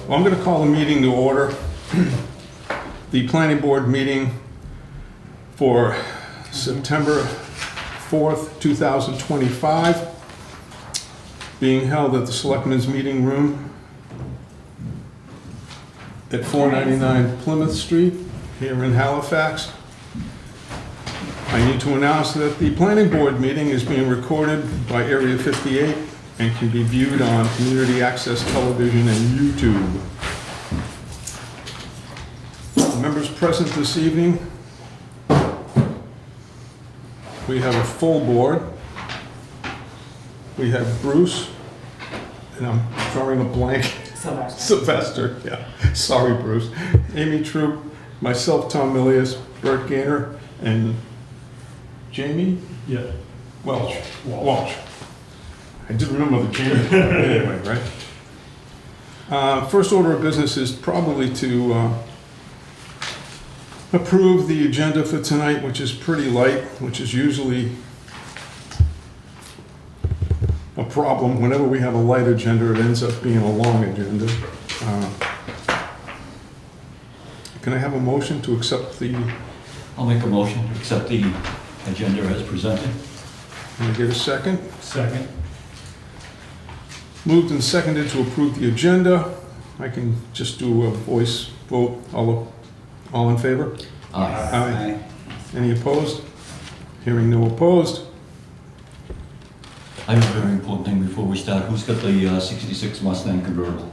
Well, I'm going to call the meeting to order. The planning board meeting for September 4th, 2025, being held at the Selectmen's Meeting Room at 499 Plymouth Street here in Halifax. I need to announce that the planning board meeting is being recorded by Area 58 and can be viewed on community access television and YouTube. The members present this evening, we have a full board. We have Bruce, and I'm drawing a blank. Sylvester, yeah. Sorry, Bruce. Amy Troop, myself, Tom Milius, Bert Gaynor, and Jamie? Yeah. Walsh. I did remember the Jamie. Anyway, right? First order of business is probably to approve the agenda for tonight, which is pretty light, which is usually a problem. Whenever we have a light agenda, it ends up being a long agenda. Can I have a motion to accept the... I'll make a motion to accept the agenda as presented. Can I get a second? Second. Moved and seconded to approve the agenda. I can just do a voice vote. All in favor? Aye. Any opposed? Hearing no opposed. I have a very important thing before we start. Who's got the 66 Mustang convertible?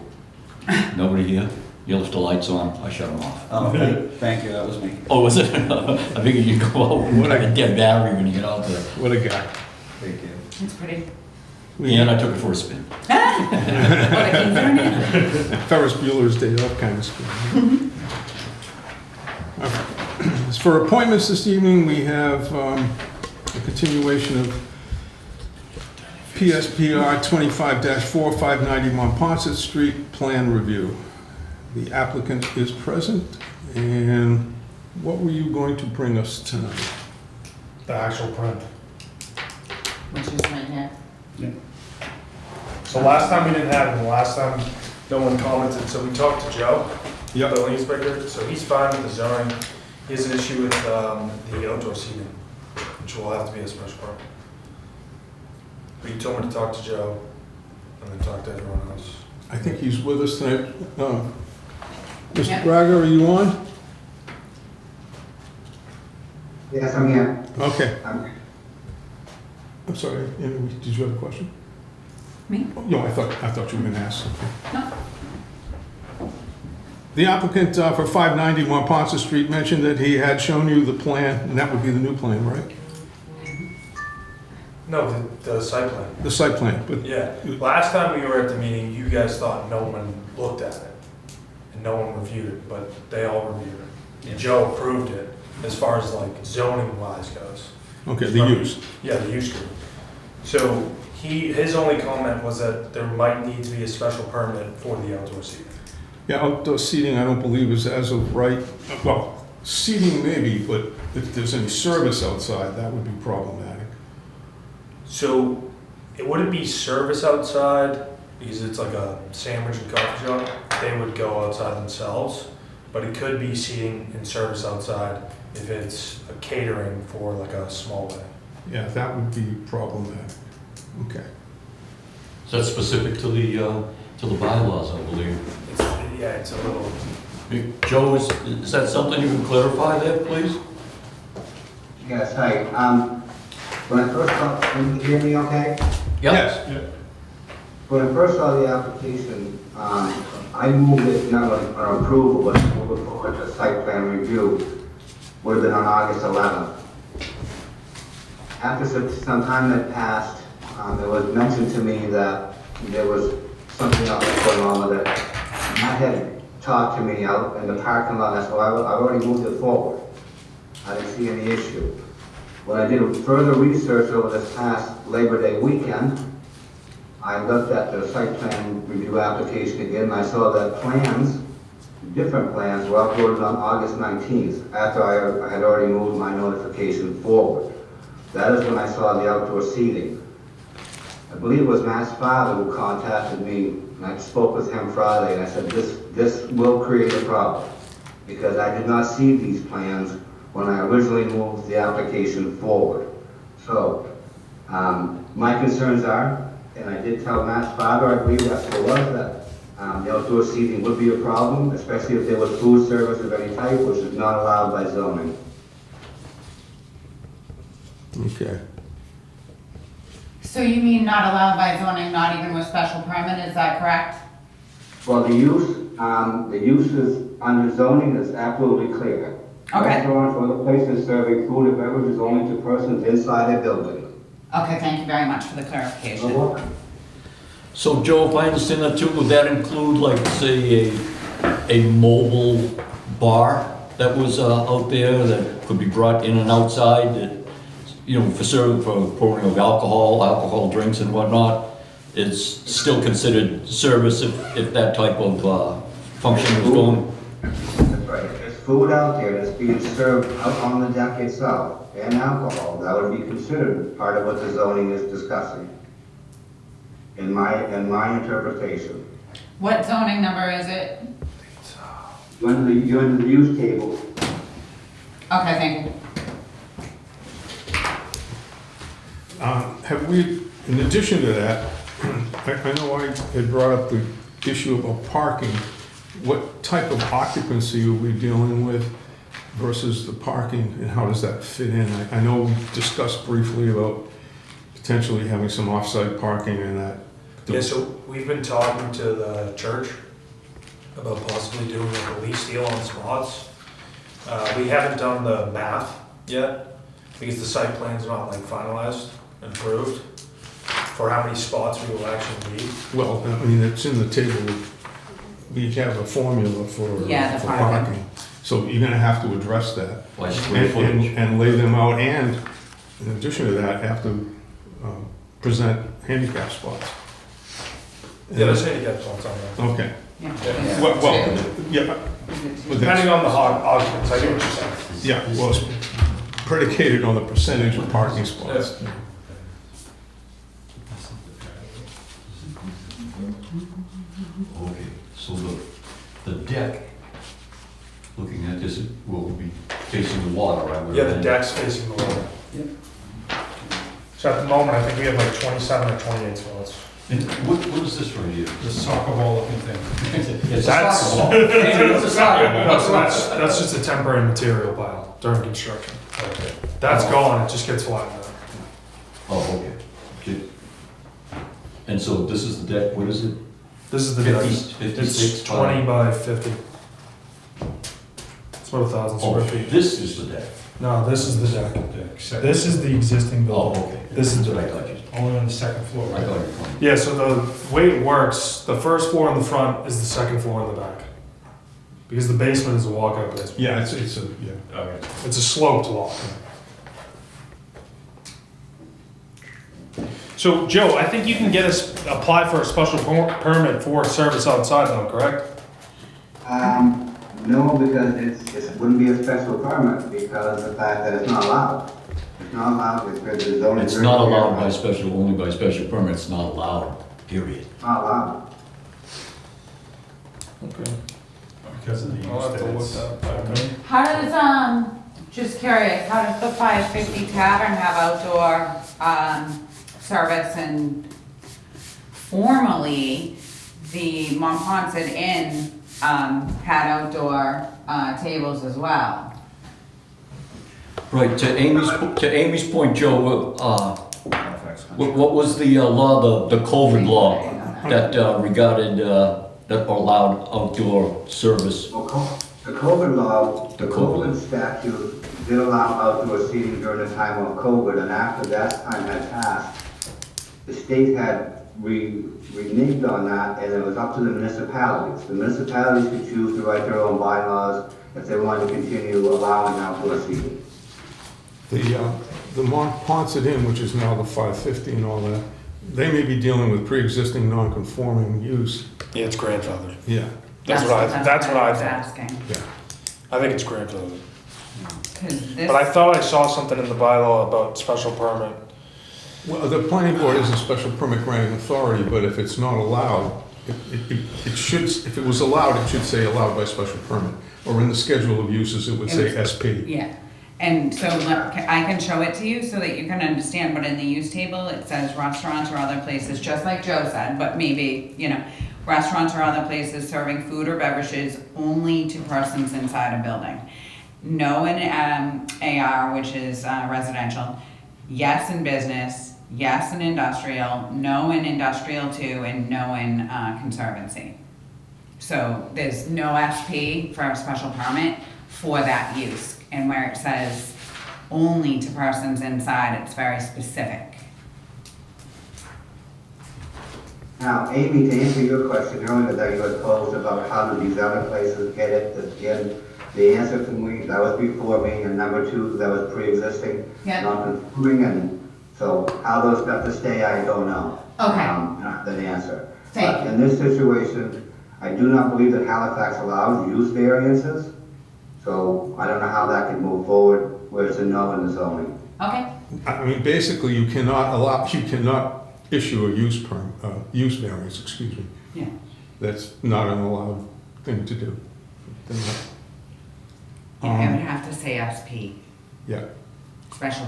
Nobody here? You left the lights on, I shut them off. Oh, thank you, that was me. Oh, was it? I figured you'd go out with a dead battery when you get out there. What a guy. Thank you. It's pretty. And I took it for a spin. What a king's on it. Ferris Bueller's Day Off kind of stuff. As for appointments this evening, we have a continuation of PSPR 25-4, 590 Monpont Street Plan Review. The applicant is present, and what were you going to bring us tonight? The actual print. Which is right here. So last time we didn't have it, and last time no one commented, so we talked to Joe, the Yep. building inspector, so he's fine with the zoning. He has an issue with the outdoor seating, which will have to be a special permit. But he told me to talk to Joe, and then talk to everyone else. I think he's with us tonight. Mr. Yep. Braga, are you on? Yes, I'm here. Okay. I'm I'm sorry, Amy, did you have a question? Me? No, I thought you were going to ask something. No. The applicant for 590 Monpont Street mentioned that he had shown you the plan, and that would be the new plan, right? No, the site plan. The site plan, but Yeah, last time we were at the meeting, you guys thought no one looked at it, and no one reviewed it, but they all reviewed it. And Joe approved it, as far as like zoning wise goes. okay, the use. Yeah, the use group. So his only comment was that there might need to be a special permit for the outdoor seating. Yeah, outdoor seating, I don't believe is as of right. Well, seating maybe, but if there's any service outside, that would be problematic. So it wouldn't be service outside, because it's like a sandwich and coffee shop. They would go outside themselves, but it could be seating and service outside if it's a catering for like a small wedding. Yeah, that would be problematic. Okay. Is that specific to the bylaws, I believe? It's a little. Joe, is that something you can clarify there, please? Yes, hi. When I first saw, can you hear me okay? Yes. When I first saw the application, I moved it, not on approval, but moved it forward to site plan review. Would have been on August 11th. After some time had passed, it was mentioned to me that there was something else going on with it. Matt had talked to me out in the parking lot, so I've already moved it forward. I didn't see any issue. When I did further research over this past Labor Day weekend, I looked at the site plan review application again, and I saw that plans, different plans, were uploaded on August 19th, after I had already moved my notification forward. That is when I saw the outdoor seating. I believe it was Matt's father who contacted me, and I spoke with him Friday, and I said, this will create a problem, because I did not see these plans when I originally moved the application forward. So, my concerns are, and I did tell Matt's father, I believe that's what it was, that the outdoor seating would be a problem, especially if there was food service of any type, which is not allowed by zoning. Okay. So you mean not allowed by zoning, not even with special permit, is that correct? Well, the use is under zoning is absolutely clear. Okay. Restaurants or other places serving food and beverages only to persons inside a building. Okay, thank you very much for the clarification. You're welcome. So Joe, if I understand that too, would that include like, say, a mobile bar that was out there that could be brought in and outside, that, you know, for pouring of alcohol drinks and whatnot? It's still considered service if that type of function was going? That's right. If there's food out there that's being served out on the deck itself and alcohol, that would be considered part of what the zoning is discussing. In my interpretation. What zoning number is it? You're under the use table. Okay, thank you. Have we, in addition to that, I know I had brought up the issue about parking. What type of occupancy are we dealing with versus the parking, and how does that fit in? I know we discussed briefly about potentially having some off-site parking and that. Yeah, so we've been talking to the church about possibly doing like a lease deal on spots. We haven't done the math yet, because the site plan's not like finalized and approved for how many spots we will actually need. Well, I mean, it's in the table. We have a formula for Yeah, the for parking. parking. So you're gonna have to address that. By square footage? And lay them out, and in addition to that, have to present handicap spots. Yeah, there's handicap spots on there. Okay. Yeah. Well, yeah. but Depending that's- on the occupants, I get what you're saying. Yeah, well, it's predicated on the percentage of parking spots. Okay, so the deck, looking at this, will be facing the water, right? Yeah, the deck's facing the water. So at the moment, I think we have like 27 or 28 spots. And what is this right here? The soccer ball looking thing. It's a That's- soccer ball. Hey, it's a soccer ball. No, so that's just a temporary material pile during construction. Okay. That's gone, it just gets flattened out. Oh, okay. Good. And so this is the deck, what is it? This is the 50, deck. 56 It's 20 by 50. It's about 1,000 Oh, square feet. this is the deck. No, this is the deck. This is the existing Oh, building. okay. This is what the I got you. Only on the second floor, I right? got your point. Yeah, so the way it works, the first floor in the front is the second floor in the back. Because the basement is a walkout basement. Yeah, it's a, yeah. Okay. It's a sloped walk. So, Joe, I think you can get us, apply for a special permit for service outside though, correct? No, because it wouldn't be a special permit because of the fact that it's not allowed. It's not allowed because the zoning. It's not allowed by special, only by special permit, it's not allowed, period. It's not allowed. Okay. Because of the I'll have to look use that that up. it's. How does, just curious, how does the 550 Tavern have outdoor, service, and formerly the Monpont Inn, had outdoor, tables as well? Right, to Amy's point, Joe, what was the law, the COVID law that regarded, that allowed outdoor service? Well, the COVID law, the The COVID. COVID statute did allow outdoor seating during the time of COVID, and after that time had passed, the state had reneged on that, and it was up to the municipalities. The municipalities could choose to write their own bylaws if they wanted to continue allowing outdoor seating. The Ponset Inn, which is now the 550 and all that, they may be dealing with pre-existing non-conforming use. Yeah, it's grandfathered. Yeah, That's what I was think. asking. yeah. I think it's grandfathered. 'Cause this, But I thought I saw something in the bylaw about special permit Well, the planning board is a special permit granting authority, but if it's not allowed, it should, if it was allowed, it should say allowed by special permit. Or in the schedule of uses, it would say SP. Yeah, and so I can show it to you so that you can understand, but in the use table, it says restaurants or other places, just like Joe said, but maybe, restaurants or other places serving food or beverages only to persons inside a building. No in AR, which is residential, yes in business, yes in industrial, no in industrial two, and no in conservancy. So there's no SP for a special permit for that use. And where it says only to persons inside, it's very specific. Now, Amy, to answer your question earlier that you had posed about how do these other places get it, again, the answer to me, that was before me, and number two, that was pre-existing, Yeah. non-conforming, and so how those got to stay, I don't know. Okay. Not the answer. Thank But you. in this situation, I do not believe that Halifax allows use variances, so I don't know how that can move forward, where it's a no in the zoning. Okay, I mean, basically, you cannot issue a use variance, excuse me. yeah. That's not an allowed thing to do. Yeah, I would have to say SP, Yeah. special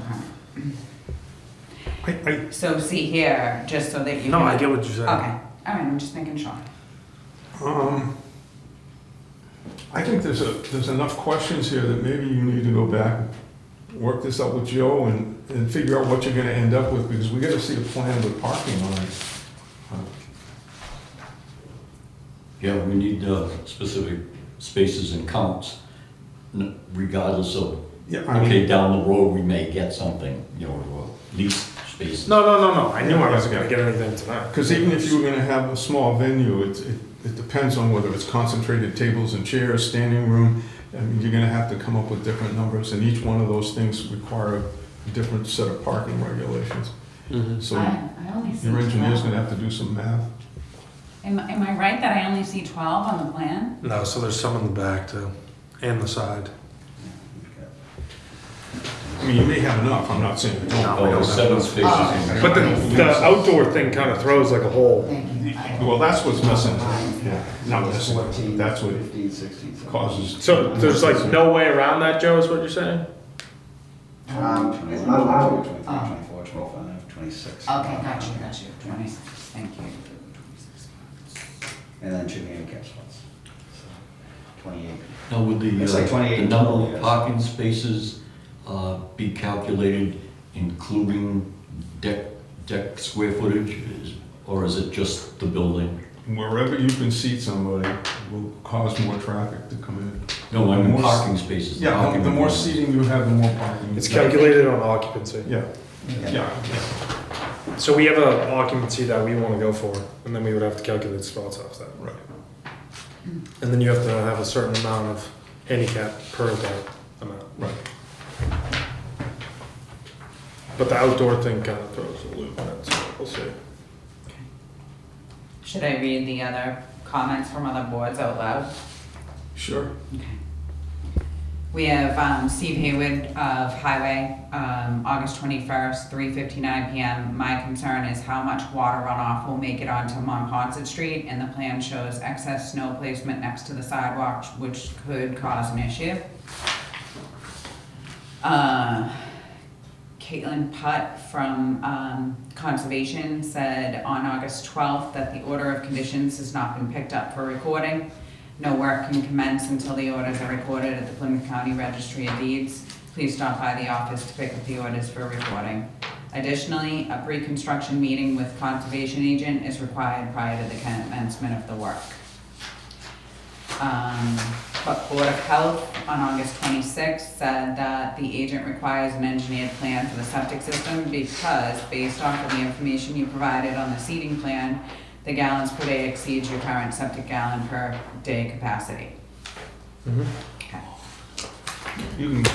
permit. I, So see here, just so that you. No, can- I get what you're saying. Okay, all right, I'm just making sure. I think there's enough questions here that maybe you need to go back, work this out with Joe and figure out what you're gonna end up with, because we gotta see a plan with parking on it. Yeah, we need specific spaces and counts, regardless of, Yeah, I mean, okay, down the road, we may get something, lease spaces. No, I knew I wasn't gonna get anything tonight. because even if you were gonna have a small venue, it depends on whether it's concentrated tables and chairs, standing room. I mean, you're gonna have to come up with different numbers, and each one of those things require a different set of parking regulations. So I only see your engineer's 12. gonna have to do some math. Am I right that I only see 12 on the plan? No, so there's some in the back too, and the side. I mean, you may have enough, I'm not saying you don't. No, we don't have 7 enough. spaces. Oh. But the outdoor thing kind of throws like a whole. Thank you. Well, that's what's missing. Not missing, that's what 15, 16. causes. So there's like no way around that, Joe, is what you're saying? It's not allowed. 23, 24, 25, 26. Okay, got you, 26, thank you. And then 2 handicap spots. So, 28. Now, would It's like 28 the number total, of yes. parking spaces be calculated including deck square footage? Or is it just the building? Wherever you can seat somebody will cause more traffic to come in. No, I The mean more- parking spaces. Yeah, parking the more requirements. seating you have, the more parking. It's calculated on occupancy. Yeah, Yeah. yeah. So we have an occupancy that we want to go for, and then we would have to calculate spots off that. Right. And then you have to have a certain amount of handicap per that amount. Right. But the outdoor thing kind of throws a loop in it, so we'll see. Should I read the other comments from other boards out loud? Sure. We have Steve Haywood of Highway, August 21st, 3:59 PM. My concern is how much water runoff will make it onto Monpont Street, and the plan shows excess snow placement next to the sidewalk, which could cause an issue. Caitlin Putt from Conservation said on August 12th that the order of conditions has not been picked up for recording. No work can commence until the orders are recorded at the Plymouth County Registry of Deeds. Please stop by the office to pick up the orders for recording. Additionally, a pre-construction meeting with conservation agent is required prior to the commencement of the work. But Board of Health on August 26th said that the agent requires an engineered plan for the septic system because based off of the information you provided on the seating plan, the gallons per day exceeds your current septic gallon per day capacity. Okay. You can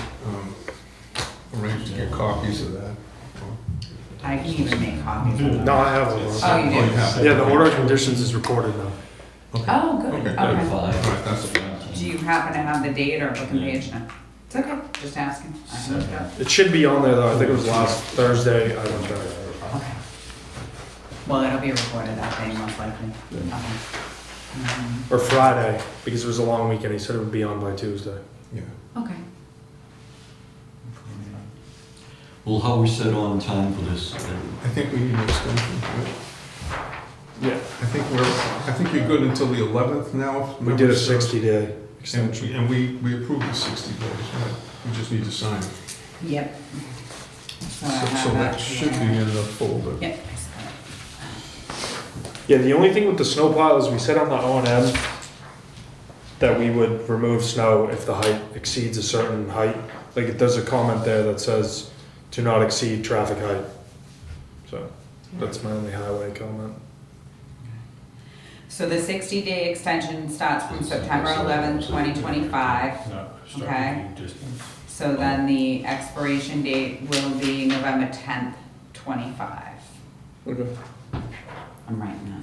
arrange to get copies of that. I can even make copies of them. No, I have one. Oh, you do? Oh, you have it. Yeah, the order of conditions is recorded now. Oh, good, Okay, good. okay. All right, that's fine. Do you happen to have the date or booking page now? It's okay, just asking. I can look it up. It should be on there though, I think it was last Thursday, I went there. Well, it'll be recorded that day, most likely. Okay. Or Friday, because it was a long weekend. He said it would be on by Tuesday. Yeah. Okay. Well, how we set on time for this? I think we need an extension, right? Yeah. I think you're good until the 11th now. We did a 60-day And extension. we approved the 60 days, right? We just need to sign it. Yep. So I So have that should be here. in the folder. Yep. I saw it. Yeah, the only thing with the snow pile is we said on the O&M that we would remove snow if the height exceeds a certain height. Like, there's a comment there that says, "Do not exceed traffic height." So, that's my only highway comment. So the 60-day extension starts from September 11th, 2025. No, Okay. striking distance. So then the expiration date will be November 10th, 25. Okay. I'm writing that.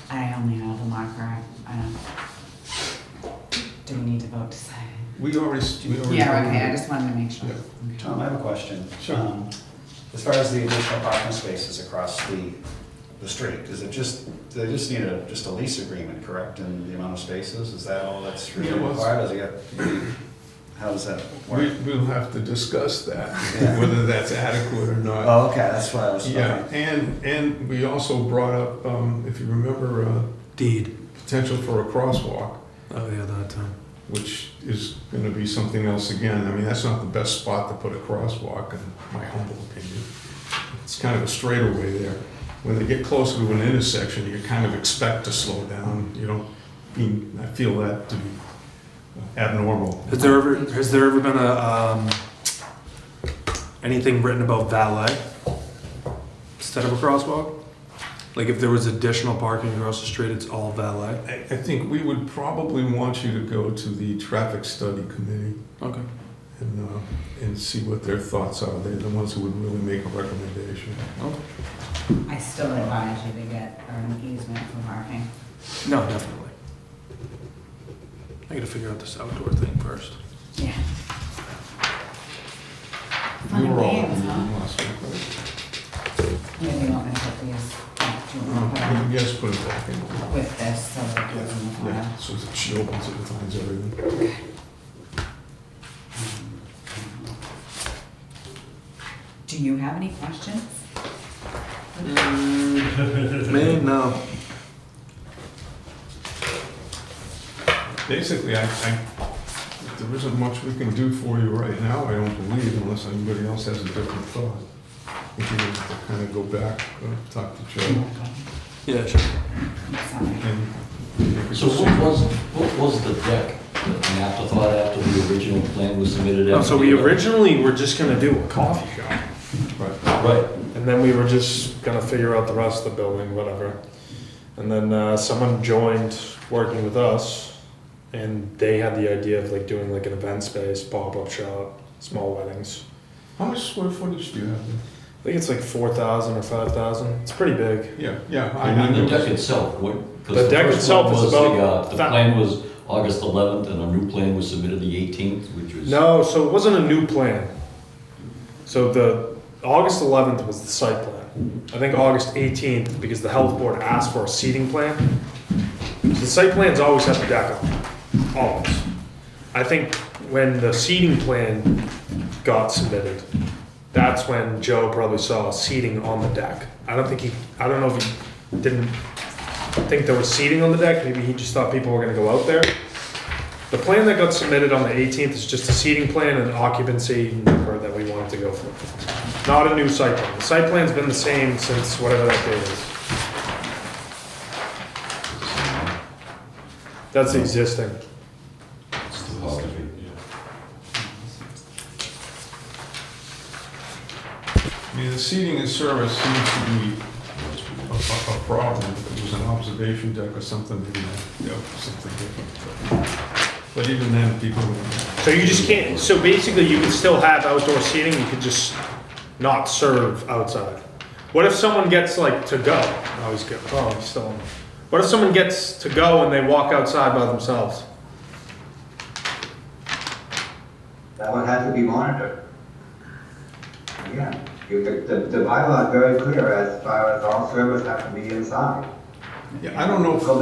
I only have the marker. I don't. Do we need to vote to sign it? We already. Yeah, okay, I just wanted to make sure. Yeah. Okay. Tom, I have a question. Sure. As far as the additional parking spaces across the street, is it just, they just need just a lease agreement, correct, and the amount of spaces? Is that all that's really Yeah, well, required? Does it get, how does that work? We'll have to discuss that, Yeah. whether that's adequate or not. Oh, okay, that's what I was. Yeah, okay. and we also brought up, if you remember, Deed. potential for a crosswalk, Oh, yeah, that time. which is gonna be something else again. I mean, that's not the best spot to put a crosswalk, in my humble opinion. It's kind of a straightaway there. When they get closer to an intersection, you kind of expect to slow down. You don't, I feel that to be abnormal. Has there ever been a, anything written about valet instead of a crosswalk? Like if there was additional parking across the street, it's all valet? I think we would probably want you to go to the traffic study committee Okay. and see what their thoughts are. They're the ones who would really make a recommendation. I still advise you to get an easement for parking. No, definitely. I gotta figure out this outdoor thing first. Yeah. You Fun were all games, huh? last week, right? Yeah, you want me to put these back to you Yes, put it back in. with this so that it goes in the file. Yeah, so that she opens it and finds everything. Do you have any questions? Me? No. Basically, if there isn't much we can do for you right now, I don't believe, unless anybody else has a different thought. I think you need to kind of go back, talk to Joe. Yeah, sure. Sorry. and make a So what was the deck? An afterthought after the original plan was submitted? Oh, so we originally were just gonna do a coffee shop. Right. Right. And then we were just gonna figure out the rest of the building, whatever. And then someone joined working with us, and they had the idea of like doing like an event space, pop-up shop, small weddings. How much square footage do you have there? I think it's like 4,000 or 5,000. It's pretty big. Yeah, I mean, the deck itself, what? 'cause The deck first itself one is was about the that- plan was August 11th, and a new plan was submitted the 18th, which was. No, so it wasn't a new plan. So the August 11th was the site plan. I think August 18th, because the health board asked for a seating plan. The site plans always have the deck on, always. I think when the seating plan got submitted, that's when Joe probably saw seating on the deck. I don't know if he didn't think there was seating on the deck, maybe he just thought people were gonna go out there. The plan that got submitted on the 18th is just a seating plan and occupancy number that we wanted to go for. Not a new site plan. The site plan's been the same since whatever that date is. That's existing. It's too hard. I mean, the seating and service seems to be a problem. If it was an observation deck or something, maybe, something different. But even then, people would. So you just can't, so basically you could still have outdoor seating, you could just not serve outside. What if someone gets like to go? Oh, he's good. Oh, he's still on. What if someone gets to go and they walk outside by themselves? that one has to be monitored. Again, the bylaw is very clear as far as all servers have to be inside. Yeah, I don't know if, Go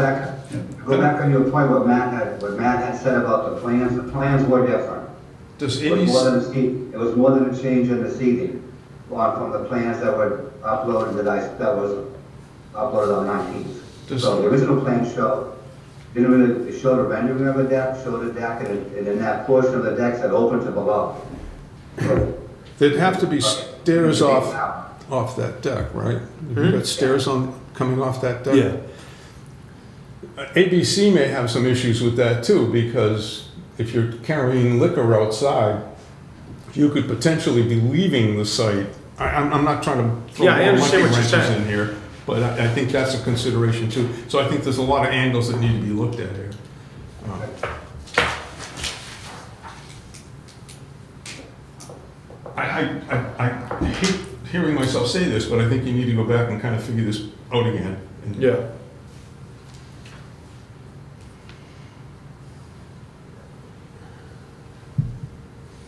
back on your point, what Matt had said about the plans were different. does It was more any, than it was more than a change in the seating, from the plans that were uploaded that was uploaded on 19th. Does- So the original plan didn't really show the rendering of the deck, showed the deck, and in that portion of the deck said open to below. there'd have to be stairs off that deck, right? You've got stairs coming off that deck? Yeah. ABC may have some issues with that too, because if you're carrying liquor outside, you could potentially be leaving the site. I'm not trying to throw Yeah, I more understand monkey what you're wrenches saying. in here, but I think that's a consideration too. So I think there's a lot of angles that need to be looked at here. I hate hearing myself say this, but I think you need to go back and kind of figure this out again. And- Yeah.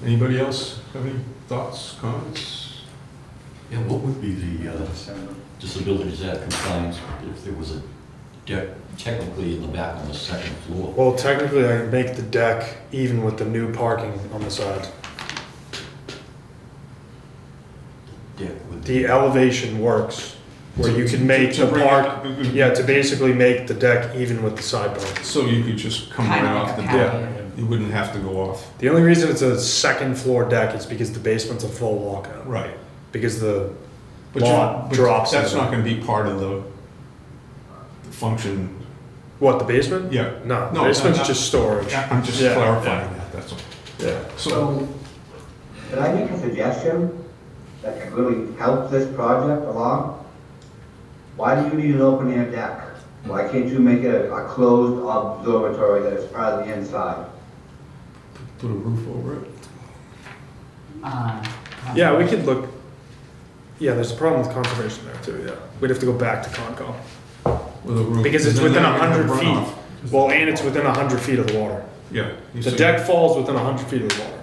Anybody else have any thoughts, comments? Yeah, what would be the Disabilities Act compliance if there was a deck technically in the back on the second floor? Well, technically, I can make the deck even with the new parking on the side. Deck would The elevation works, where you can make To the bring it- park, yeah, to basically make the deck even with the side parking. So you could just come right Kind of off like the a deck. patio. You wouldn't have to go off. The only reason it's a second floor deck is because the basement's a full walkout. Right. Because the But lot but drops. That's into not gonna be part of the function. What, the basement? Yeah. No, No, basement's I'm- just storage. I'm just Yeah, clarifying that, that's all. Yeah. So, So, could I make a suggestion that could really help this project along? Why do you need an open air deck? Why can't you make it a closed observatory that is part of the inside? put a roof over it. Yeah, we could look, yeah, there's a problem with conservation there too, yeah. We'd have to go back to Concom. With a roof. Because it's Then within you're gonna have 100 feet. runoff. Well, and it's within 100 feet of the water. Yeah. you The see. deck falls within 100 feet of the water.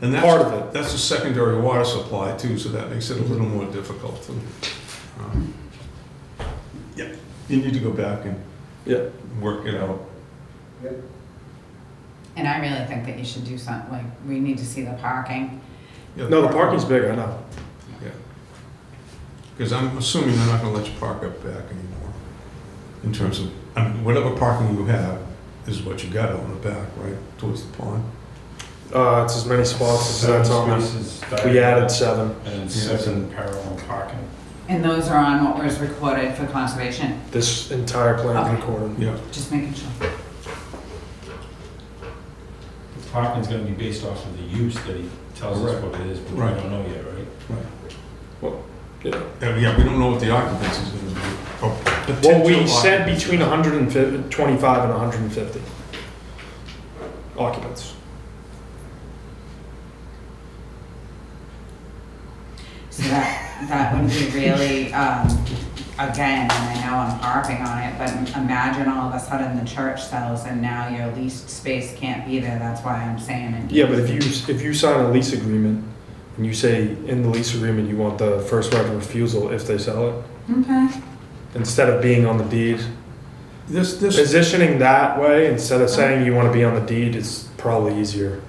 And that's- part of it. That's a secondary water supply too, so that makes it a little more difficult to. Yeah, you need to go back and Yeah. work it out. And I really think that you should do something, like, we need to see the parking. Yeah, No, the parking's big, I know. Yeah. Because I'm assuming they're not gonna let you park up back anymore. In terms of, I mean, whatever parking you have is what you got out in the back, right, towards the pond. It's as many spots as that's on. Spaces, We added 7. And then 7 parallel parking. And those are on what was recorded for conservation, This entire plan Okay. recorded. Yeah. just making sure. The parking's gonna be based off of the use that he tells us Right. what it is, but we Right. don't know yet, right? Yeah. Yeah, we don't know what the occupancy is gonna be. or Well, we potential said occupancy. between 125 and 150 occupants. So that would be really, again, and I know I'm harping on it, but imagine all of a sudden the church sells and now your leased space can't be there, that's why I'm saying it. Yeah, but if you sign a lease agreement and you say in the lease agreement you want the first right of refusal if they sell it, Okay, instead of being on the deed, This, positioning that way instead of saying you want to be on the deed is probably easier.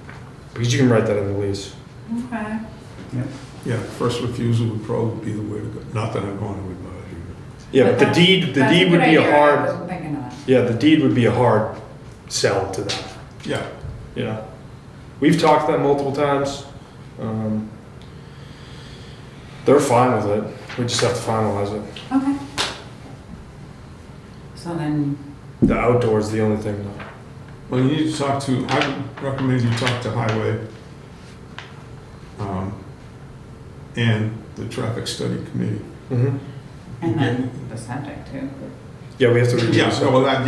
Because you can write that in the lease. okay. yeah, first refusal would probably be the way to go. Not that I'm going to advise you. Yeah, but the that's- deed that's would good be a idea. I hard, wasn't thinking of that. yeah, the deed would be a hard sell to them, Yeah, you know? We've talked to them multiple times. They're fine with it. We just have to finalize it. Okay. So then, The outdoor is the only thing though. well, you need to talk to, I would recommend you talk to Highway and the Traffic Study Committee. Mm-hmm. and then the septic too. Yeah, we have to reduce Yeah, it. well, that,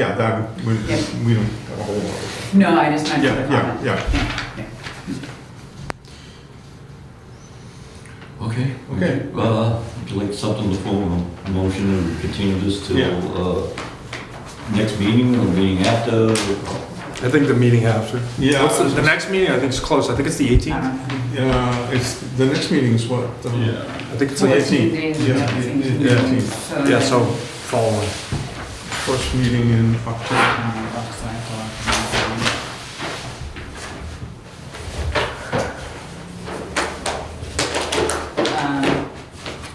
we Yeah. we don't have a whole lot of No, I just meant for the Yeah, comment. yeah. Yeah. Okay. Okay. Would you like something to form a motion and continue this till, Yeah. next meeting or meeting after? I think the meeting after. Yeah. What's the next meeting? I think it's close. I think it's the I 18th. don't know. It's, the next meeting is what? I think it's the 14 18th. days, Yeah, that seems to be- yeah. so Yeah, then- so following. First meeting in October. looks like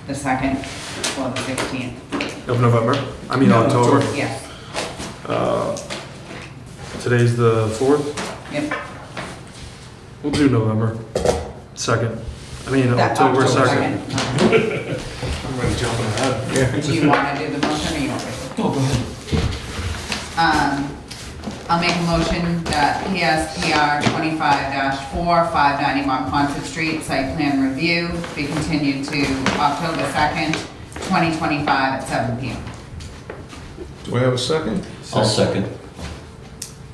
the second or the 15th, Of November? I mean, No, October. yes, Today's the 4th. yep. We'll do November 2nd. I mean, That October 2nd. I'm already jumping ahead. Do you want to do the motion or you want me to? Oh, go ahead. I'll make a motion that PSPR 25-4, 591 Ponset Street, site plan review, be continued to October 2nd, 2025 at 7 PM. Do I have a second? I'll second.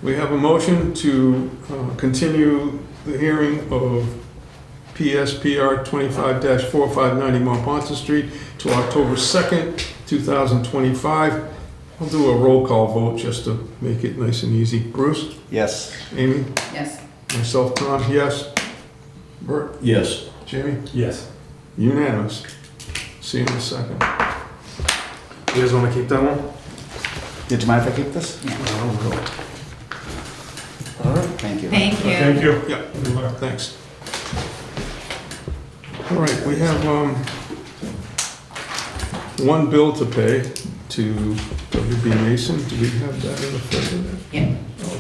We have a motion to continue the hearing of PSPR 25-4, 590 Monpont Street to October 2nd, 2025. I'll do a roll call vote just to make it nice and easy. Bruce? Yes. Amy? Yes. Myself, Tom, yes. Bert? Yes. Jamie? Yes. Unanimous. See you in a second. You guys want to keep that one? Did you mind if I keep this? I don't know. All right. Thank you. Thank you. Thank you. Yeah, thanks. All right, we have one bill to pay to W.B. Mason. Do we have that in the folder? Yeah.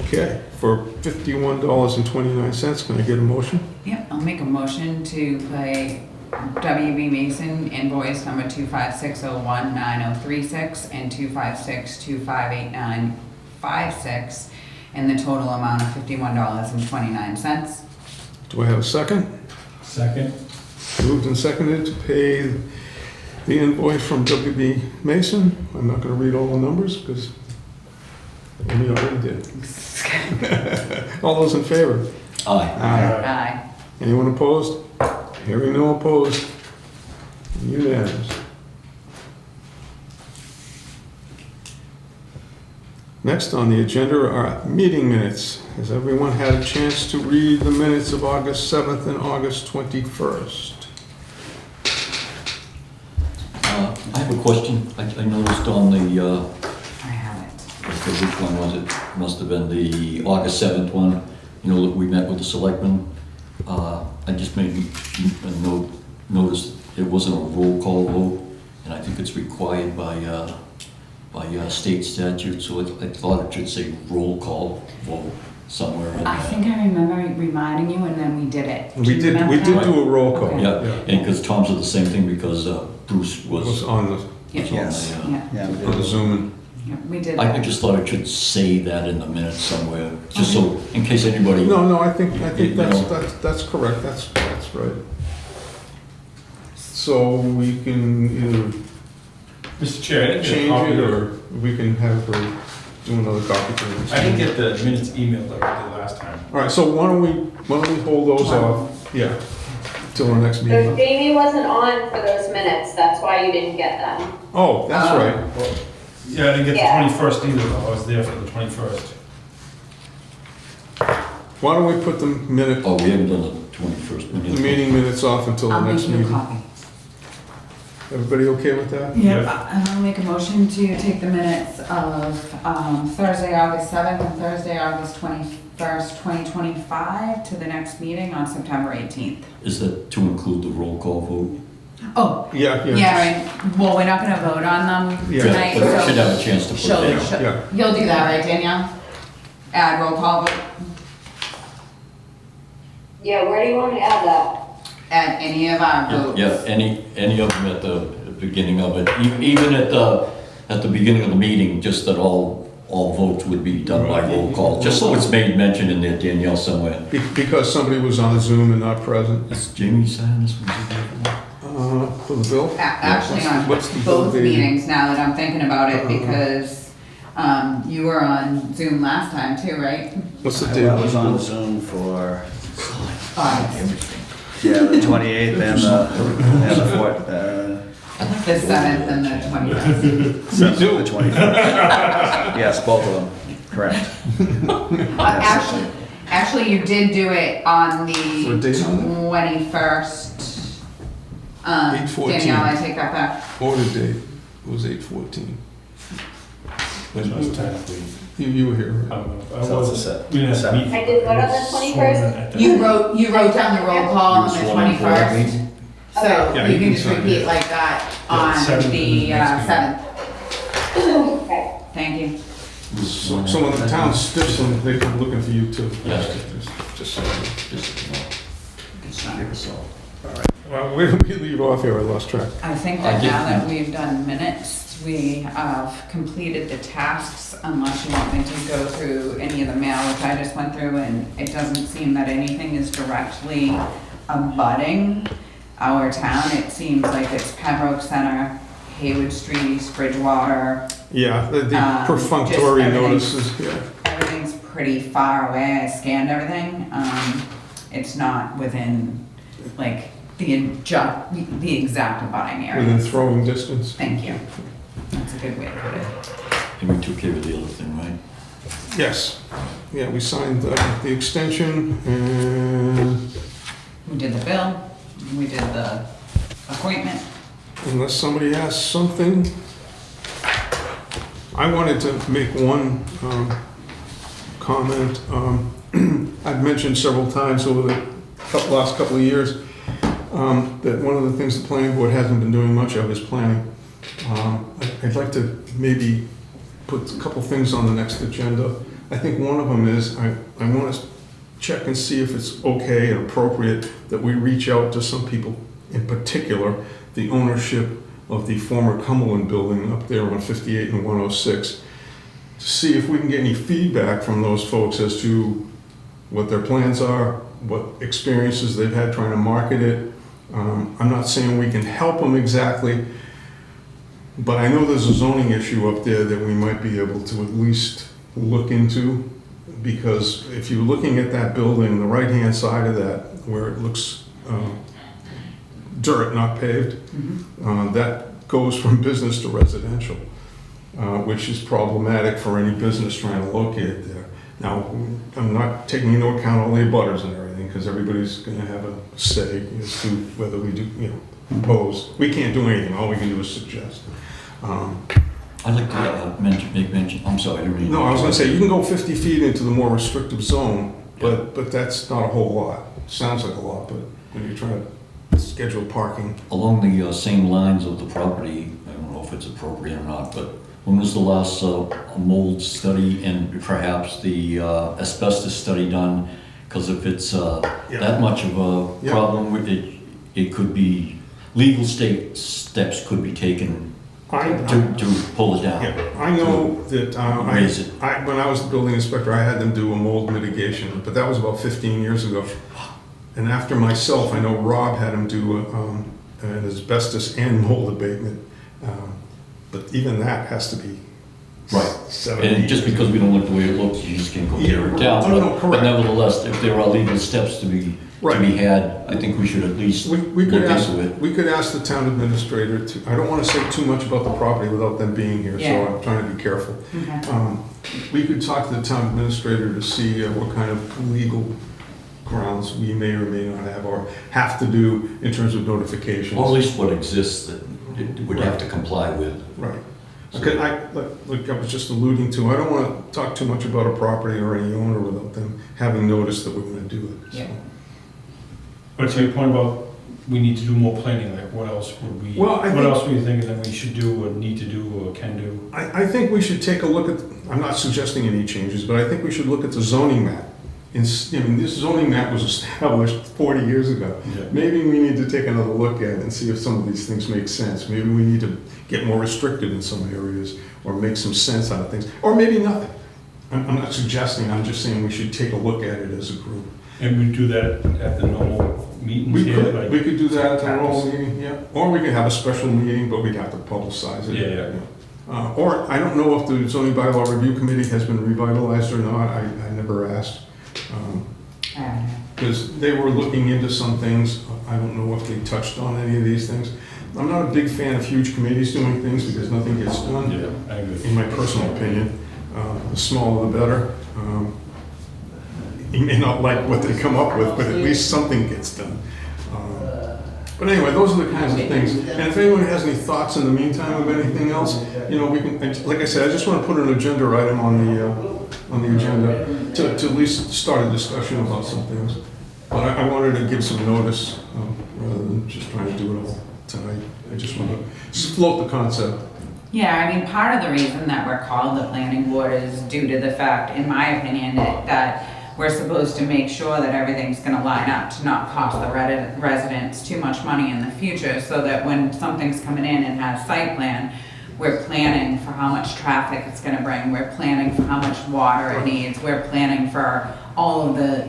Okay, for $51.29. Can I get a motion? Yep, I'll make a motion to pay WB Mason invoice number 256019036 and 256258956 in the total amount of $51.29. Do I have a second? Second. Moved and seconded to pay the invoice from WB Mason. I'm not going to read all the numbers because Amy already did. All those in favor? Aye. Aye. Anyone opposed? Hearing no opposed. Unanimous. Next on the agenda are meeting minutes. Has everyone had a chance to read the minutes of August 7th and August 21st? I have a question. I noticed on the, I have it. okay, which one was it? Must have been the August 7th one. You know, that we met with the selectmen. I just made a notice it wasn't a roll call vote, and I think it's required by state statute, so I thought it should say roll call vote somewhere in there. I think I remember reminding you and then we did it. Do We you did remember that? do a roll call. Okay. Yeah, and because Tom said the same thing because Bruce It was was on the, Yeah. Yes. Yeah, Yeah, we on the did. Zoom. yeah, we did I that. just thought it should say that in the minutes somewhere, just so, in case anybody. No, I think You know. that's correct. That's right. So we can either Mr. Chair, I didn't get a change copy it of- or we can have her do another copy for this. I didn't get the minutes emailed like I did last time. All right, so why don't we hold those off, yeah, till the next So meeting. Jamie wasn't on for those minutes, that's why you didn't get them. Oh, that's right. Yeah, I didn't get the Yeah. 21st either, though. I was there for the 21st. Why don't we put the minute, Oh, we haven't done the 21st. the meeting minutes off until the I'll next make you a meeting? copy. Everybody okay with that? Yep, I'll make a motion to take the minutes of Thursday, August 7th and Thursday, August 21st, 2025 to the next meeting on September 18th. Is that to include the roll call vote? Oh, Yeah. yeah, right. Well, we're not gonna vote on them Yeah, tonight, But we should so have a chance to put she'll, that. Yeah. you'll do that, right, Danielle? Add roll call vote, Yeah, where do you want me to add that? add any of our votes. Yeah, any of them at the beginning of it, even at the beginning of the meeting, just that all votes would be done by roll call, just so it's made mention in there, Danielle, somewhere. Because somebody was on Zoom and not present. Is Jamie signing this one? For the bill? Actually, on What's the both date? meetings, now that I'm thinking about it, Uh-huh. because you were on Zoom last time too, right? What's the date? I was on Zoom for, August. yeah, the 28th and the 4th, The 7th and the 21st. Me too. the 21st. Yes, both of them. Correct. Actually, you did do it on For a the date on it? 21st. 8/14. Danielle, I take that back. Order date was 8/14. So it's technically, You were here, right? I So it's a was, set. we didn't have to meet. I did what on the 21st? You wrote down the roll call on the You were sworn in for that 21st. meeting? So Yeah, you you can can just sign repeat it. like that Yeah, on 7th the next 7th. Okay. Thank you. So some of the town stiffs, and they've been looking for you too. Yes. Just so you know. Just, give us all. Well, where did we leave off here? I lost track. I think I that did- now that we've done minutes, we have completed the tasks, unless you want me to go through any of the mail, which I just went through, and it doesn't seem that anything is directly abutting our town. It seems like it's Pembroke Center, Haywood Street, East Bridgewater. Yeah, the just perfunctory everything's- notices, yeah. Everything's pretty far away. I scanned everything. It's not within, like, the exact abutting area. Within throwing distance. Thank you. That's a good way to put it. And we took care of the other thing, right? Yes. Yeah, we signed the extension and We did the bill, we did the appointment. unless somebody has something, I wanted to make one comment. I've mentioned several times over the last couple of years that one of the things the planning board hasn't been doing much of is planning. I'd like to maybe put a couple things on the next agenda. I think one of them is I want to check and see if it's okay and appropriate that we reach out to some people, in particular, the ownership of the former Cumberland building up there on 58 and 106, to see if we can get any feedback from those folks as to what their plans are, what experiences they've had trying to market it. I'm not saying we can help them exactly, but I know there's a zoning issue up there that we might be able to at least look into, because if you're looking at that building, the right-hand side of that, where it looks dirt, not paved, that goes from business to residential, which is problematic for any business trying to locate there. Now, I'm not taking into account all the abutters and everything, because everybody's going to have a say as to whether we do, impose. We can't do anything, all we can do is suggest. I'd like to make mention, I'm sorry, I didn't mean. No, I was going to say, you can go 50 feet into the more restrictive zone, but that's not a whole lot. Sounds like a lot, but when you're trying to schedule parking. Along the same lines of the property, I don't know if it's appropriate or not, but when was the last mold study and perhaps the asbestos study done? Because if it's that much of a Yeah. problem, it could be, legal steps could be taken to pull it down. Yeah, I know that Raise it. when I was the building inspector, I had them do a mold mitigation, but that was about 15 years ago. And after myself, I know Rob had him do an asbestos and mold abatement. But even that has to be Right. 70 And just because we don't like the way it looks, you just can't go tear it down. No, But correct. nevertheless, if there are legal steps to be had, I think we should at least We look could ask, into it. we could ask the town administrator to, I don't want to say too much about the property without them being here, so Yeah. I'm trying to be careful. Okay. We could talk to the town administrator to see what kind of legal grounds we may or may not have or have to do in terms of notifications. Or at least what exists that it would have to comply with. Right. Okay, like I was just alluding to, I don't want to talk too much about a property or any owner without them having noticed that we're going to do it. so. Yeah. But to your point about, we need to do more planning, like what else would we, Well, I what think- else were you thinking that we should do or need to do or can do? I think we should take a look at, I'm not suggesting any changes, but I think we should look at the zoning map. This zoning map was established 40 years ago. Yeah. Maybe we need to take another look at it and see if some of these things make sense. Maybe we need to get more restricted in some areas or make some sense out of things, or maybe nothing. I'm not suggesting, I'm just saying we should take a look at it as a group. And we do that at the normal meetings We here? could, like- we could do that at the normal meeting, yeah. Or we could have a special meeting, but we'd have to publicize it. Yeah. Or I don't know if the zoning bylaw review committee has been revitalized or not. I never asked. Because they were looking into some things. I don't know if they touched on any of these things. I'm not a big fan of huge committees doing things because nothing gets done, Yeah, I agree. in my personal opinion. The smaller the better. You may not like what they come up with, but at least something gets done. But anyway, those are the kinds of things. And if anyone has any thoughts in the meantime of anything else, we can, like I said, I just want to put an agenda item on the agenda to at least start a discussion about some things. But I wanted to give some notice rather than just trying to do it all tonight. I just want to float the concept. Yeah, I mean, part of the reason that we're called the planning board is due to the fact, in my opinion, that we're supposed to make sure that everything's gonna line up to not cost the residents too much money in the future, so that when something's coming in and has site plan, we're planning for how much traffic it's gonna bring, we're planning for how much water it needs, we're planning for all of the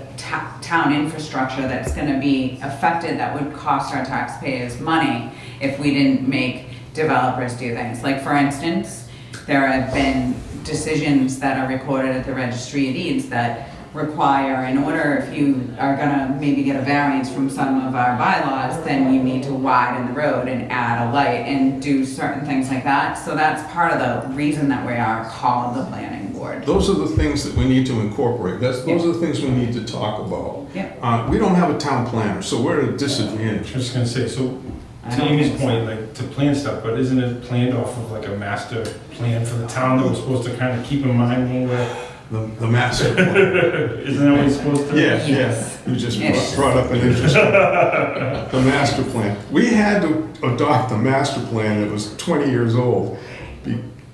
town infrastructure that's gonna be affected that would cost our taxpayers money if we didn't make developers do things. Like, for instance, there have been decisions that are recorded at the registry of deeds that require, in order, if you are gonna maybe get a variance from some of our bylaws, then you need to widen the road and add a light and do certain things like that. So that's part of the reason that we are called the planning board. Those are the things that we need to incorporate. Those are the things we need to talk about. Yeah. We don't have a town planner, so we're at a disadvantage. I was just gonna say, so I to don't Amy's think so. point, like to plan stuff, but isn't it planned off of like a master plan for the town that we're supposed to kind of keep in mind when we're, The master plan. isn't that what you're supposed to? Yeah, Yes. you just Yes. brought up an interesting, the master plan. We had to adopt a master plan that was 20 years old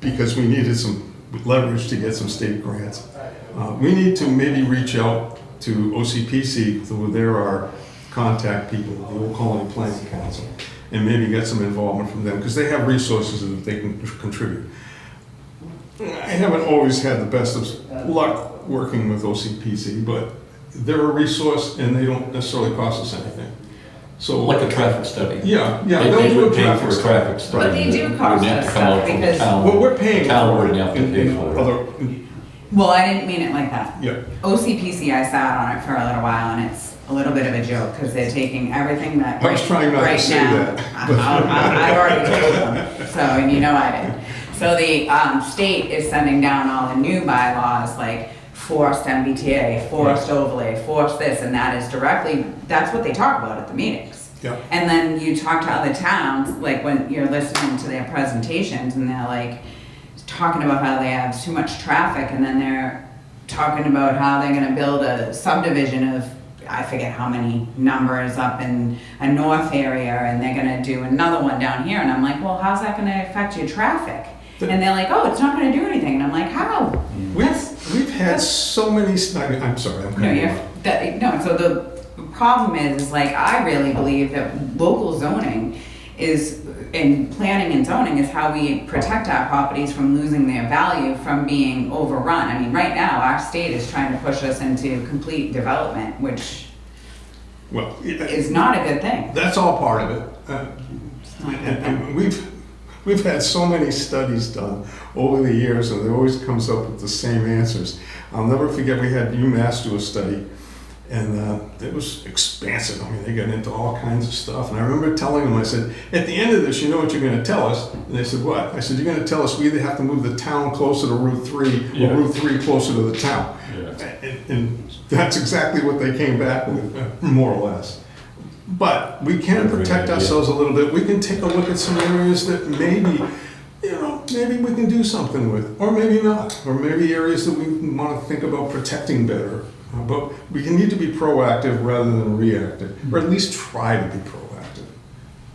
because we needed some leverage to get some state grants. We need to maybe reach out to OCPC, so there are contact people, the Old Colony Planning Council, and maybe get some involvement from them, because they have resources that they can contribute. I haven't always had the best of luck working with OCPC, but they're a resource and they don't necessarily cost us anything. So, Like a traffic study. yeah, They they'll do would a pay traffic for a study. traffic study. But they do It cost wouldn't have us to come out stuff from the because- town. Well, we're paying The town for wouldn't it have to in pay for it. other, Well, I didn't mean it like that. yeah. OCPC, I sat on it for a little while, and it's a little bit of a joke, because they're taking everything that. I was trying not to right say now- that, but- I've already told them, so, and you know I did. So the state is sending down all the new bylaws, like forced MBTA, forced overlay, forced this, and that is directly, that's what they talk about at the meetings. Yeah. And then you talk to other towns, like when you're listening to their presentations, and they're like talking about how they have too much traffic, and then they're talking about how they're gonna build a subdivision of, I forget how many numbers up in a north area, and they're gonna do another one down here, and I'm like, well, how's that gonna affect your traffic? And they're like, oh, it's not gonna do anything, and I'm like, how? We've had so many, I'm sorry, I'm No, cutting you you're, off. no, so the problem is like, I really believe that local zoning is, and planning and zoning is how we protect our properties from losing their value, from being overrun. I mean, right now, our state is trying to push us into complete development, which Well, is not a good thing. that's all part of it. And we've had so many studies done over the years, and it always comes up with the same answers. I'll never forget, we had UMass do a study, and it was expansive. I mean, they got into all kinds of stuff. And I remember telling them, I said, at the end of this, you know what you're going to tell us? And they said, what? I said, you're going to tell us we either have to move the town closer to Route 3 Yeah. or Route 3 closer to the town. Yeah. And that's exactly what they came back with, more or less. But we can protect ourselves a little bit. We can take a look at some areas that maybe, maybe we can do something with, or maybe not. Or maybe areas that we want to think about protecting better. But we need to be proactive rather than reactive, or at least try to be proactive.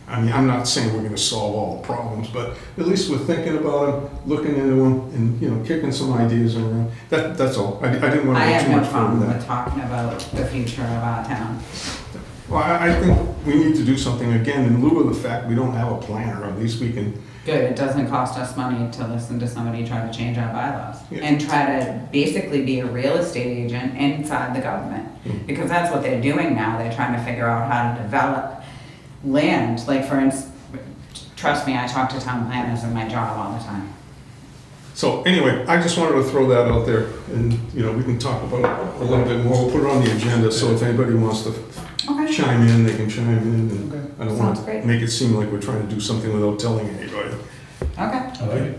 I mean, I'm not saying we're going to solve all the problems, but at least we're thinking about them, looking into them, and kicking some ideas around. That's all. I didn't want I to get have too no much further problem than with that. talking about the future of our town. Well, I think we need to do something again in lieu of the fact we don't have a planner. At least we can. Good, it doesn't cost us money to listen to somebody try to change our bylaws. Yeah. And try to basically be a real estate agent inside the government. Because that's what they're doing now, they're trying to figure out how to develop land. Like, for instance, trust me, I talk to town planners in my job all the time. So anyway, I just wanted to throw that out there, and we can talk about it a little bit more. We'll put it on the agenda, so if anybody wants to Okay. chime in, they can chime in. And Okay. I don't want Sounds great. to make it seem like we're trying to do something without telling anybody. Okay. I like it.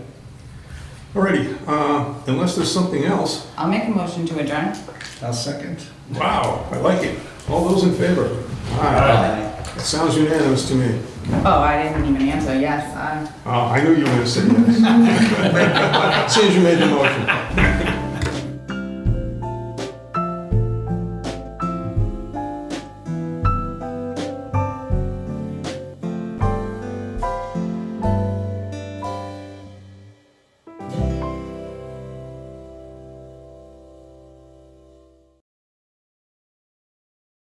Alrighty, unless there's something else, I'll make a motion to adjourn. I'll second. wow, I like it. All those in favor? Aye. It sounds unanimous to me. Oh, I didn't even answer, yes, I knew you were gonna say yes. As soon as you made the motion.